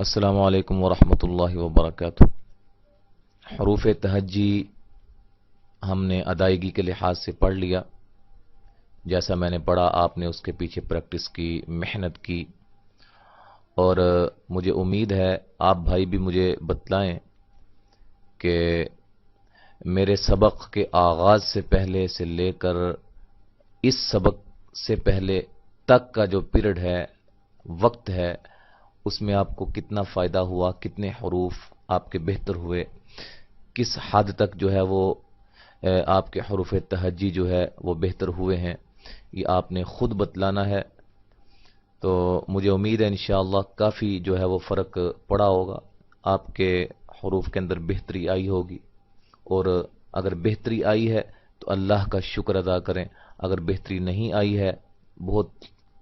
अस्सलामु अलैकुम वरहमतुल्लाहि वबरकातुह। हरूफ तहज्जी हमने अदायगी के लिहाज से पढ़ लिया। जैसा मैंने पढ़ा आपने उसके पीछे प्रैक्टिस की, मेहनत की, और मुझे उम्मीद है आप भाई भी मुझे बतलाएं कि मेरे सबक के आगाज़ से पहले से लेकर इस सबक से पहले तक का जो पीरियड है, वक्त है, उसमें आपको कितना फ़ायदा हुआ, कितने हरूफ आपके बेहतर हुए, किस हद तक जो है वो आपके हरूफ तहज्जी जो है वो बेहतर हुए हैं, ये आपने खुद बतलाना है। तो मुझे उम्मीद है इंशाअल्लाह काफ़ी जो है वो फ़र्क पड़ा होगा, आपके हरूफ के अंदर बेहतरी आई होगी। और अगर बेहतरी आई है तो अल्लाह का शुक्र अदा करें, अगर बेहतरी नहीं आई है, बहुत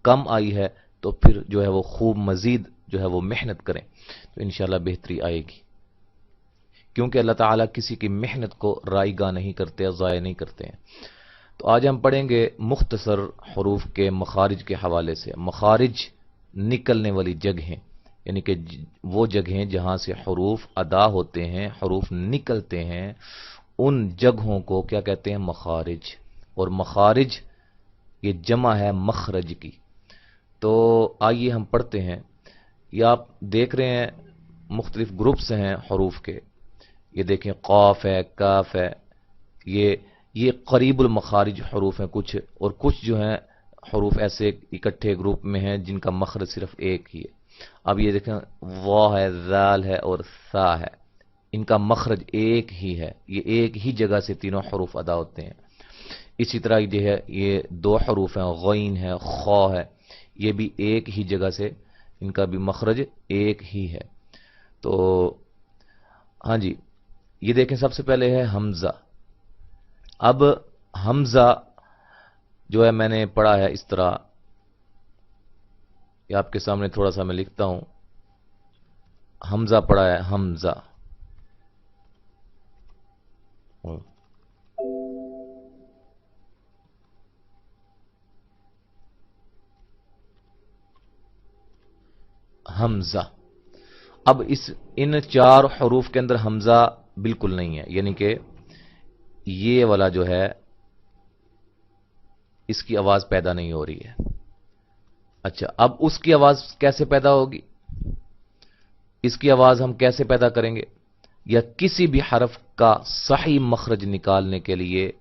कम आई है, तो फिर जो है वो खूब मज़ीद जो है वो मेहनत करें तो इंशाअल्लाह बेहतरी आएगी। क्योंकि अल्लाह ताला किसी की मेहनत को रायगा नहीं करते, ज़ाया नहीं करते हैं। तो आज हम पढ़ेंगे मुख्तसर हरूफ के मखारिज के हवाले से। मखारिज निकलने वाली जगहें, यानी कि वो जगहें जहां से हरूफ अदा होते हैं, हरूफ निकलते हैं, उन जगहों को क्या कहते हैं? मखारिज। और मखारिज ये जमा है मखरज की। तो आइए हम पढ़ते हैं। ये आप देख रहे हैं मुख्तलिफ ग्रुप्स हैं हरूफ के। ये देखें क़ाफ है, काफ है, ये करीबुल मखारिज हरूफ हैं कुछ, और कुछ जो हैं हरूफ ऐसे इकट्ठे ग्रुप में हैं जिनका मखरज सिर्फ एक ही है। अब ये देखें वाह है, ज़ाल है और सा है, इनका मखरज एक ही है, ये एक ही जगह से तीनों हरूफ अदा होते हैं। इसी तरह जो है ये दो हरूफ हैं, गैन है, खा है, ये भी एक ही जगह से, इनका भी मखरज एक ही है। तो हाँ जी, ये देखें सबसे पहले है हमजा। अब हमजा जो है मैंने पढ़ा है इस तरह, ये आपके सामने थोड़ा सा मैं लिखता हूं। हमजा पढ़ा है, हमजा। हमजा। अब इन चार हरूफ के अंदर हमजा बिल्कुल नहीं है, यानी कि ये वाला जो है इसकी आवाज पैदा नहीं हो रही है। अच्छा, अब उसकी आवाज कैसे पैदा होगी? इसकी आवाज हम कैसे पैदा करेंगे? या किसी भी हरफ का सही मखरज निकालने के लिए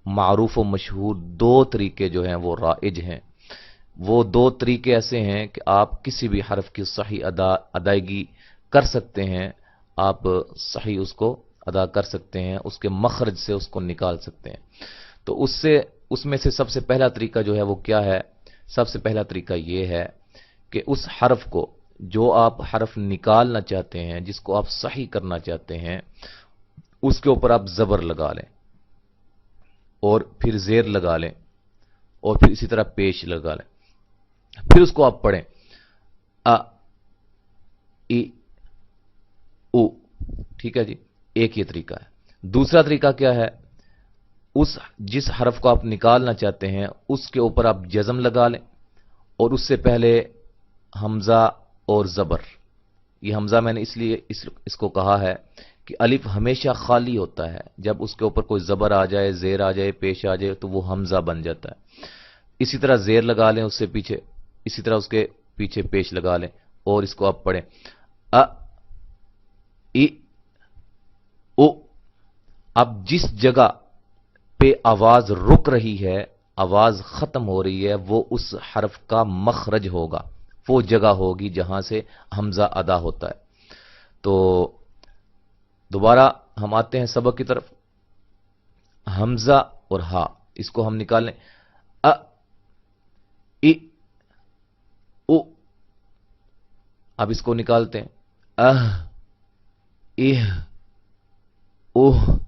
मारूफ व मशहूर दो तरीके जो हैं वो राइज हैं। वो दो तरीके ऐसे हैं कि आप किसी भी हरफ की सही अदायगी कर सकते हैं, आप सही उसको अदा कर सकते हैं, उसके मखरज से उसको निकाल सकते हैं। तो उसमें से सबसे पहला तरीका जो है वो क्या है? सबसे पहला तरीका ये है कि उस हरफ को, जो आप हरफ निकालना चाहते हैं, जिसको आप सही करना चाहते हैं, उसके ऊपर आप जबर लगा लें और फिर जेर लगा लें और फिर इसी तरह पेश लगा लें, फिर उसको आप पढ़ें अ इ उ। ठीक है जी, एक ये तरीका है। दूसरा तरीका क्या है? जिस हरफ को आप निकालना चाहते हैं उसके ऊपर आप जज़म लगा लें और उससे पहले हमजा और जबर। ये हमजा मैंने इसलिए इसको कहा है कि अलिफ हमेशा खाली होता है, जब उसके ऊपर कोई जबर आ जाए, जेर आ जाए, पेश आ जाए, तो वो हमजा बन जाता है। इसी तरह जेर लगा लें उससे पीछे, इसी तरह उसके पीछे पेश लगा लें और इसको आप पढ़ें अ इ उ। अब जिस जगह पे आवाज रुक रही है, आवाज खत्म हो रही है, वो उस हरफ का मखरज होगा, वो जगह होगी जहां से हमजा अदा होता है। तो दोबारा हम आते हैं सबक की तरफ। हमजा और हा, इसको हम निकालें अ इ उ। अब इसको निकालते हैं अह इह उह।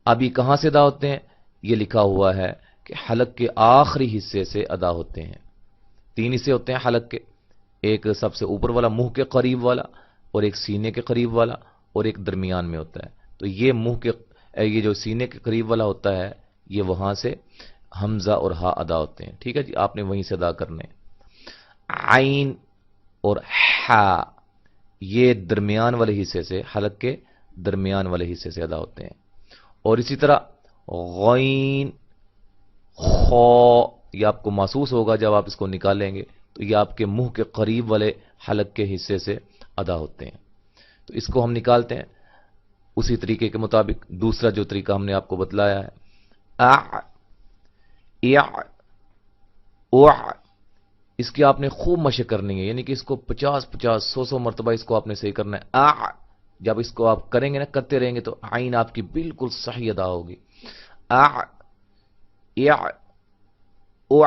अब ये कहां से अदा होते हैं? ये लिखा हुआ है कि हलक के आखिरी हिस्से से अदा होते हैं। तीन हिस्से होते हैं हलक के, एक सबसे ऊपर वाला मुंह के करीब वाला, और एक सीने के करीब वाला, और एक दरमियान में होता है। तो ये जो सीने के करीब वाला होता है, ये वहां से हमजा और हा अदा होते हैं। ठीक है जी, आपने वहीं से अदा करने। आइन और हा, یہ درمیان والے حصے سے، حلق کے درمیان والے حصے سے ادا ہوتے ہیں. اور اسی طرح غین، خو، یہ آپ کو محسوس ہوگا جب آپ اس کو نکالیں گے تو یہ آپ کے منہ کے قریب والے حلق کے حصے سے ادا ہوتے ہیں. تو اس کو ہم نکالتے ہیں اسی طریقے کے مطابق. دوسرا جو طریقہ ہم نے آپ کو بتلایا ہے، اع، اع، اع، اس کی آپ نے خوب مشق کرنی ہے، یعنی کہ اس کو 50 100 مرتبہ اس کو آپ نے صحیح کرنا ہے. اع، جب اس کو آپ کریں گے نا، کرتے رہیں گے تو عین آپ کی بالکل صحیح ادا ہوگی. اع، اع، اع،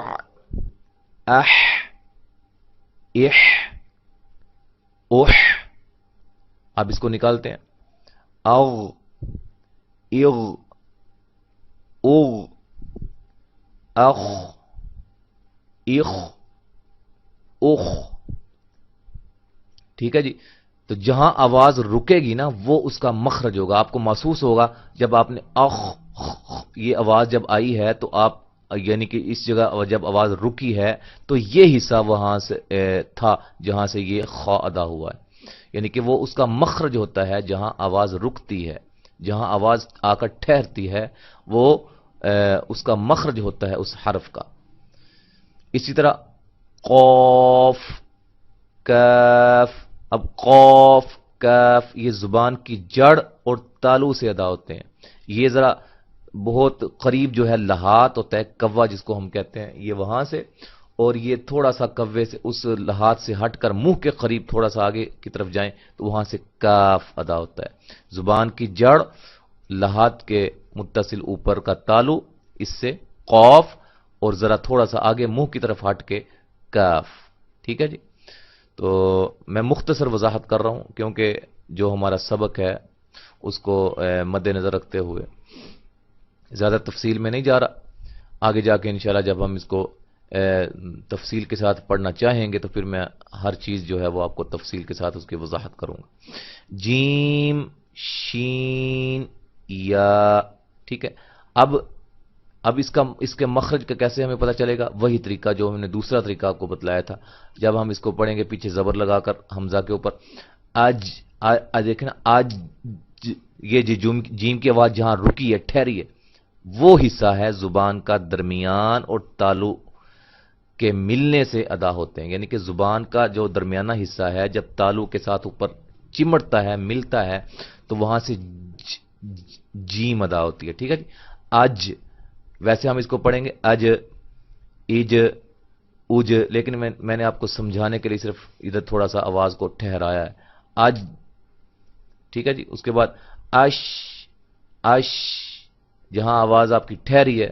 اح، اح، اح. اب اس کو نکالتے ہیں، اغ، اغ، اغ، اخ، اخ، اخ. ٹھیک ہے جی. تو جہاں آواز رکے گی نا وہ اس کا مخرج ہوگا. آپ کو محسوس ہوگا جب آپ نے اخ یہ آواز جب آئی ہے تو آپ، یعنی کہ اس جگہ جب آواز رکی ہے تو یہ حصہ وہاں سے تھا جہاں سے یہ خا ادا ہوا ہے. یعنی کہ وہ اس کا مخرج ہوتا ہے جہاں آواز رکتی ہے، جہاں آواز آ کر ٹھہرتی ہے وہ اس کا مخرج ہوتا ہے اس حرف کا. اسی طرح قوف، کاف. اب قوف، کاف یہ زبان کی جڑ اور تالو سے ادا ہوتے ہیں. یہ ذرا بہت قریب جو ہے لحات ہوتا ہے، کوا جس کو ہم کہتے ہیں، یہ وہاں سے، اور یہ تھوڑا سا کوے سے، اس لحات سے ہٹ کر منہ کے قریب تھوڑا سا آگے کی طرف جائیں تو وہاں سے کاف ادا ہوتا ہے. زبان کی جڑ، لحات کے متصل اوپر کا تالو، اس سے قوف، اور ذرا تھوڑا سا آگے منہ کی طرف ہٹ کے کاف. ٹھیک ہے جی. تو میں مختصر وضاحت کر رہا ہوں کیونکہ جو ہمارا سبق ہے اس کو مد نظر رکھتے ہوئے زیادہ تفصیل میں نہیں جا رہا. آگے جا کے انشاءاللہ جب ہم اس کو تفصیل کے ساتھ پڑھنا چاہیں گے تو پھر میں ہر چیز جو ہے وہ آپ کو تفصیل کے ساتھ اس کی وضاحت کروں گا. جیم، شین، یا. ٹھیک ہے. اب اس کے مخرج کا کیسے ہمیں پتہ چلے گا؟ وہی طریقہ جو ہم نے دوسرا طریقہ آپ کو بتلایا تھا. جب ہم اس کو پڑھیں گے پیچھے زبر لگا کر حمزہ کے اوپر، آج، دیکھیں نا، آج، یہ جیم کی آواز جہاں رکی ہے، ٹھہری ہے، وہ حصہ ہے زبان کا درمیان اور تالو کے ملنے سے ادا ہوتے ہیں. یعنی کہ زبان کا جو درمیانہ حصہ ہے جب تالو کے ساتھ اوپر چمٹتا ہے، ملتا ہے، تو وہاں سے جیم ادا ہوتی ہے. ٹھیک ہے جی. اج، ویسے ہم اس کو پڑھیں گے اج، اج، اج، لیکن میں نے آپ کو سمجھانے کے لیے صرف ادھر تھوڑا سا آواز کو ٹھہرایا ہے. اج. ٹھیک ہے جی. اس کے بعد اش، اش، جہاں آواز آپ کی ٹھہری ہے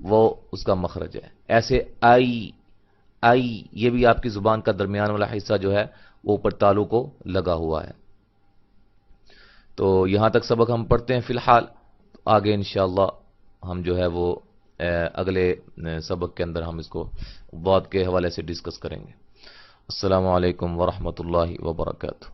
وہ اس کا مخرج ہے. ایسے آئی، آئی، یہ بھی آپ کی زبان کا درمیان والا حصہ جو ہے وہ اوپر تالو کو لگا ہوا ہے. تو یہاں تک سبق ہم پڑھتے ہیں فی الحال. آگے انشاءاللہ ہم جو ہے وہ اگلے سبق کے اندر ہم اس کو بعد کے حوالے سے ڈسکس کریں گے. السلام علیکم ورحمۃ اللہ وبرکاتہ.